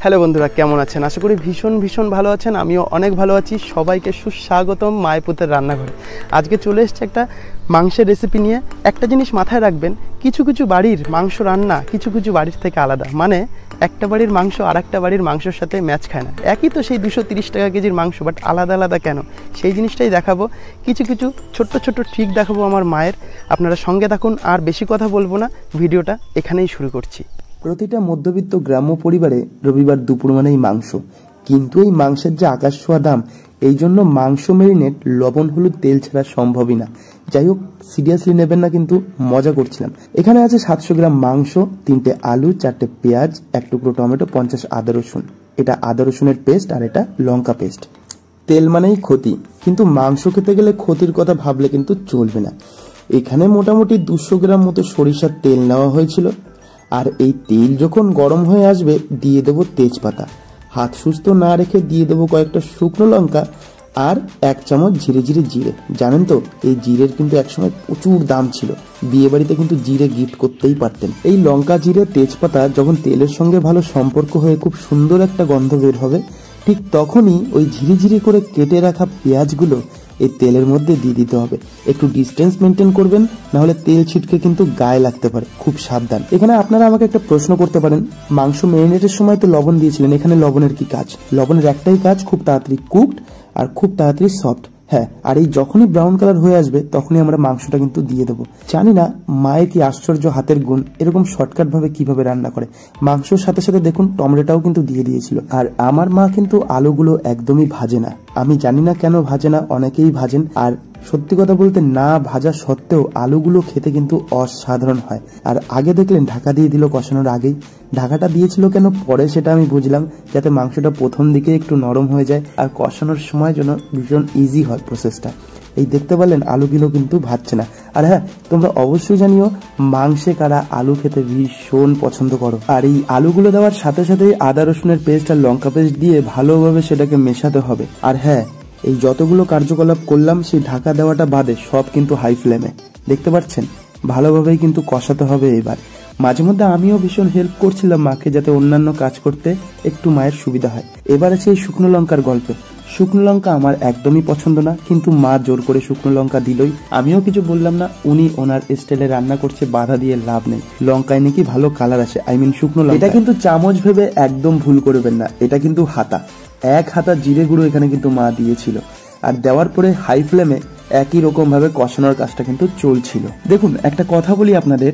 Hello বন্ধুরা, কেমন আছেন? আশা করি ভীষণ ভালো আছেন। আমিও অনেক ভালো আছি। সবাইকে সুস্বাগতম মায়ের রান্নাঘরে। আজকে চলে এসেছে একটা মাংসের রেসিপি নিয়ে। একটা জিনিস মাথায় রাখবেন, কিছু বাড়ির মাংস রান্না কিছু বাড়ির থেকে আলাদা। মানে একটা বাড়ির মাংস আর একটা বাড়ির মাংসের সাথে ম্যাচ খায় না। একই তো সেই 230 টাকা কেজির মাংস, বাট আলাদা কেন, সেই জিনিসটাই দেখাবো। কিছু ছোট্ট ট্রিক দেখাবো আমার মায়ের। আপনারা সঙ্গে থাকুন, আর বেশি কথা বলবো না, ভিডিওটা এখানেই শুরু করছি। প্রতিটা মধ্যবিত্ত গ্রাম্য পরিবারে রবিবার দুপুর মানেই মাংস, কিন্তু এই মাংসের যে আকাশ ছোঁয়া দাম, এই জন্য মাংস মেরিনেট লবণ হলুদ তেল ছাড়া সম্ভবই না। যাই হোক, সিরিয়াসলি নেবেন না, কিন্তু মজা করছিলাম। এখানে আছে 700 গ্রাম মাংস, 3টে আলু, 4টে পেঁয়াজ, 1 টুকরো টমেটো, 50 আদা রসুন। এটা আদা রসুনের পেস্ট আর এটা লঙ্কা পেস্ট। তেল মানেই ক্ষতি, কিন্তু মাংস খেতে গেলে ক্ষতির কথা ভাবলে কিন্তু চলবে না। এখানে মোটামুটি 200 গ্রাম মতো সরিষার তেল নেওয়া হয়েছিল। আর এই তেল যখন গরম হয়ে আসবে, দিয়ে দেবো তেজপাতা। হাত সুস্থ না রেখে দিয়ে দেবো কয়েকটা শুকনো লঙ্কা আর 1 চামচ জিরে জিরে। জানেন তো, এই জিরের কিন্তু একসময় প্রচুর দাম ছিল। বিয়ে বাড়িতে কিন্তু জিরে গিফট করতেই পারতেন। এই লঙ্কা, জিরে, তেজপাতা যখন তেলের সঙ্গে ভালো সম্পর্ক হয়ে খুব সুন্দর একটা গন্ধ বের হবে, ঠিক তখনই ওই ঝিরি করে কেটে রাখা পেঁয়াজগুলো এই তেলের মধ্যে দিয়ে দিতে হবে। একটু ডিস্টেন্স মেনটেন করবেন, নাহলে তেল ছিটকে কিন্তু গায়ে লাগতে পারে, খুব সাবধান। এখানে আপনারা আমাকে একটা প্রশ্ন করতে পারেন, মাংস মেরিনেটের সময় তো লবণ দিয়েছিলেন, এখানে লবণের কি কাজ? লবণের একটাই কাজ, খুব তাড়াতাড়ি কুকড আর খুব তাড়াতাড়ি সফট। হ্যাঁ, আর এই যখনই ব্রাউন কালার হয়ে আসবে, তখনই আমরা মাংসটা কিন্তু দিয়ে দেবো। জানি না মায়ের কি আশ্চর্য হাতের গুণ, এরকম শর্টকাট ভাবে কিভাবে রান্না করে। মাংসর সাথে সাথে দেখুন টমেটোটাও কিন্তু দিয়ে দিয়েছিল। আর আমার মা কিন্তু আলুগুলো একদমই ভাজে না। আমি জানি না কেন ভাজে না, অনেকেই ভাজেন। আর সত্যি কথা বলতে, না ভাজা সত্ত্বেও আলুগুলো খেতে কিন্তু অসাধারণ হয়। আর আগে দেখলেন ঢাকা দিয়ে দিল কষানোর আগেই। ঢাকাটা দিয়েছিল কেন পরে সেটা আমি বুঝলাম, যাতে মাংসটা প্রথম দিকে একটু নরম হয়ে যায় আর কষানোর সময় যেন ভীষণ ইজি হয় প্রসেসটা। এই দেখতে পারলেন আলুগুলো কিন্তু ভাজছে না। আর হ্যাঁ, তোমরা অবশ্যই জানিও মাংসে কারা আলু খেতে ভীষণ পছন্দ করো। আর এই আলুগুলো দেওয়ার সাথে সাথে আদা রসুনের পেস্ট আর লঙ্কা পেস্ট দিয়ে ভালোভাবে সেটাকে মেশাতে হবে। আর হ্যাঁ, এই যতগুলো কার্যকলাপ করলাম সেই ঢাকা দেওয়াটা বাদে সব কিন্তু হাই ফ্লেমে। দেখতে পাচ্ছেন, ভালোভাবেই কিন্তু কষাতে হবে। এবার মাঝে মধ্যে আমিও ভীষণ হেল্প করছিলাম মাকে, যাতে অন্যান্য কাজ করতে একটু মায়ের সুবিধা হয়। এবার আছে এই শুকনো লঙ্কার গল্পে। শুকনো লঙ্কা আমার একদমই পছন্দ না, কিন্তু মা জোর করে শুকনো লঙ্কা দিলই। আমিও কিছু বললাম না, উনি ওনার স্টাইলে রান্না করছে, বাধা দিয়ে লাভ নেই। লঙ্কায় নাকি ভালো কালার আসে, শুকনো লঙ্কা। এটা কিন্তু চামচ ভেবে একদম ভুল করবেন না, এটা কিন্তু হাতা। 1 হাতা জিরে গুঁড়ো এখানে কিন্তু মা দিয়েছিল। আর দেওয়ার পরে হাই ফ্লেমে একই রকম ভাবে কষানোর কাজটা কিন্তু চলছিল। দেখুন, একটা কথা বলি আপনাদের,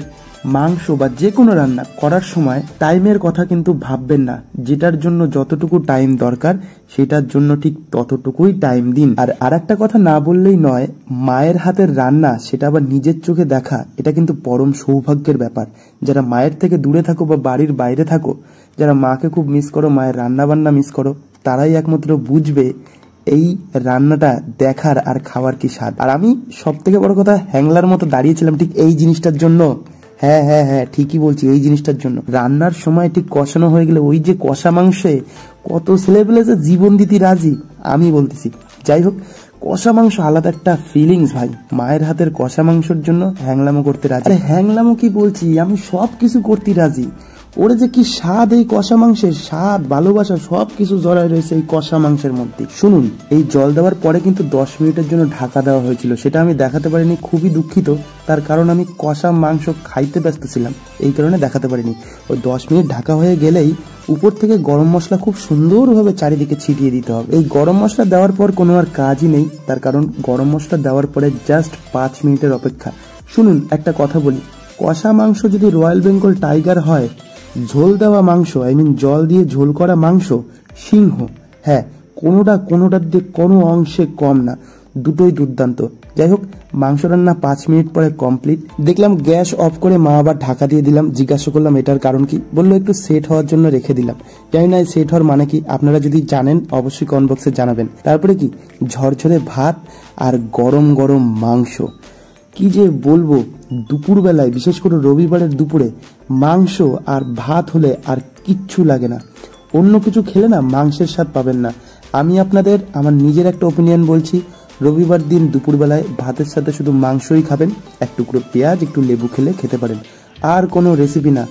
মাংস বা যে কোনো রান্না করার সময় টাইমের কথা কিন্তু ভাববেন না। যেটার জন্য যতটুকু টাইম দরকার, সেটার জন্য ঠিক ততটুকুই টাইম দিন। আর একটা কথা না বললেই নয়, মায়ের হাতের রান্না সেটা আবার নিজের চোখে দেখা, এটা কিন্তু পরম সৌভাগ্যের ব্যাপার। যারা মায়ের থেকে দূরে থাকো বা বাড়ির বাইরে থাকো, যারা মাকে খুব মিস করো, মায়ের রান্না বান্না মিস করো, তারাই একমাত্র বুঝবে এই রান্নাটা দেখার আর খাওয়ার কি স্বাদ। আর আমি সব থেকে বড় কথা, হ্যাংলার মতো দাঁড়িয়েছিলাম ঠিক এই জিনিসটার জন্য। হ্যাঁ, ঠিকই বলছি, এই জিনিসটার জন্য। রান্নার সময় ঠিক কষানো হয়ে গেলে ওই যে কষা মাংসে কত ছেলেপেলে যে জীবন দিতে রাজি, আমি বলতেছি। যাই হোক, কষা মাংস আলাদা একটা ফিলিংস ভাই। মায়ের হাতের কষা মাংসের জন্য হ্যাংলামো করতে রাজি। আরে হ্যাংলামো কি বলছি, আমি সব কিছু করতে রাজি। ওরে যে কি স্বাদ, এই কষা মাংসের স্বাদ, ভালোবাসা সবকিছু জড়ায় রয়েছে এই কষা মাংসের মধ্যে। শুনুন, এই জল দেওয়ার পরে কিন্তু 10 মিনিটের জন্য ঢাকা দেওয়া হয়েছিল। সেটা আমি দেখাতে পারিনি, খুবই দুঃখিত। তার কারণ আমি কষা মাংস খাইতে ব্যস্ত ছিলাম, এই কারণে দেখাতে পারিনি। ওই 10 মিনিট ঢাকা হয়ে গেলেই উপর থেকে গরম মশলা খুব সুন্দরভাবে চারিদিকে ছিটিয়ে দিতে হবে। এই গরম মশলা দেওয়ার পর কোনো আর কাজই নেই, তার কারণ গরম মশলা দেওয়ার পরে জাস্ট 5 মিনিটের অপেক্ষা। শুনুন, একটা কথা বলি, কষা মাংস যদি রয়্যাল বেঙ্গল টাইগার হয়, ঝোল দেওয়া মাংস, জল দিয়ে ঝোল করা মাংস সিংহ। হ্যাঁ, কোনোটার দিয়ে কোনো অংশে কম না, দুটোই দুর্দান্ত। যাই হোক, মাংস রান্না 5 মিনিট পরে কমপ্লিট। দেখলাম গ্যাস অফ করে মা আবার ঢাকা দিয়ে দিলাম। জিজ্ঞাসা করলাম এটার কারণ কি, বললো একটু সেট হওয়ার জন্য রেখে দিলাম। জানি না সেট হওয়ার মানে কি, আপনারা যদি জানেন অবশ্যই কমেন্ট বক্সে জানাবেন। তারপরে কি, ঝরঝরে ভাত আর গরম গরম মাংস। কি যে বলবো, দুপুরবেলায়, বিশেষ করে রবিবারের দুপুরে মাংস আর ভাত হলে আর কিচ্ছু লাগে না। অন্য কিছু খেলে না মাংসের স্বাদ পাবেন না। আমি আপনাদের আমার নিজের একটা ওপিনিয়ন বলছি, রবিবার দিন দুপুরবেলায় ভাতের সাথে শুধু মাংসই খাবেন, 1 টুকরো পেঁয়াজ, একটু লেবু খেলে খেতে পারেন, আর কোনো রেসিপি না।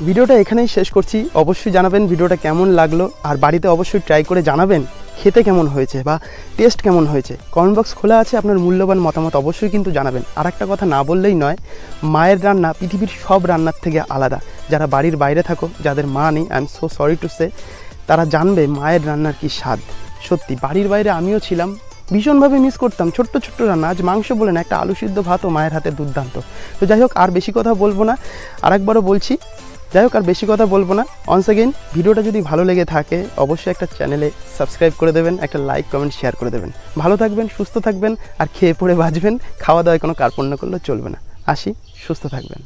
ভিডিওটা এখানেই শেষ করছি। অবশ্যই জানাবেন ভিডিওটা কেমন লাগলো, আর বাড়িতে অবশ্যই ট্রাই করে জানাবেন খেতে কেমন হয়েছে বা টেস্ট কেমন হয়েছে। কমেন্ট বক্স খোলা আছে, আপনার মূল্যবান মতামত অবশ্যই কিন্তু জানাবেন। আর একটা কথা না বললেই নয়, মায়ের রান্না পৃথিবীর সব রান্নার থেকে আলাদা। যারা বাড়ির বাইরে থাকো, যাদের মা নেই, I am so sorry to say, তারা জানবে মায়ের রান্নার কি স্বাদ। সত্যি বাড়ির বাইরে আমিও ছিলাম, ভীষণভাবে মিস করতাম ছোট্ট ছোট্ট রান্না। আজ মাংস বলে না, একটা আলু সিদ্ধ ভাতও মায়ের হাতে দুর্দান্ত। তো যাই হোক, আর বেশি কথা বলবো না, আরেকবারও বলছি, যাই হোক আর বেশি কথা বলবো না। অনস অ্যাগেন, ভিডিওটা যদি ভালো লেগে থাকে অবশ্যই একটা চ্যানেলে সাবস্ক্রাইব করে দেবেন, একটা লাইক কমেন্ট শেয়ার করে দেবেন। ভালো থাকবেন, সুস্থ থাকবেন, আর খেয়ে পড়ে বাঁচবেন। খাওয়া দাওয়ায় কোনো কার্পণ্য করলে চলবে না। আসি, সুস্থ থাকবেন।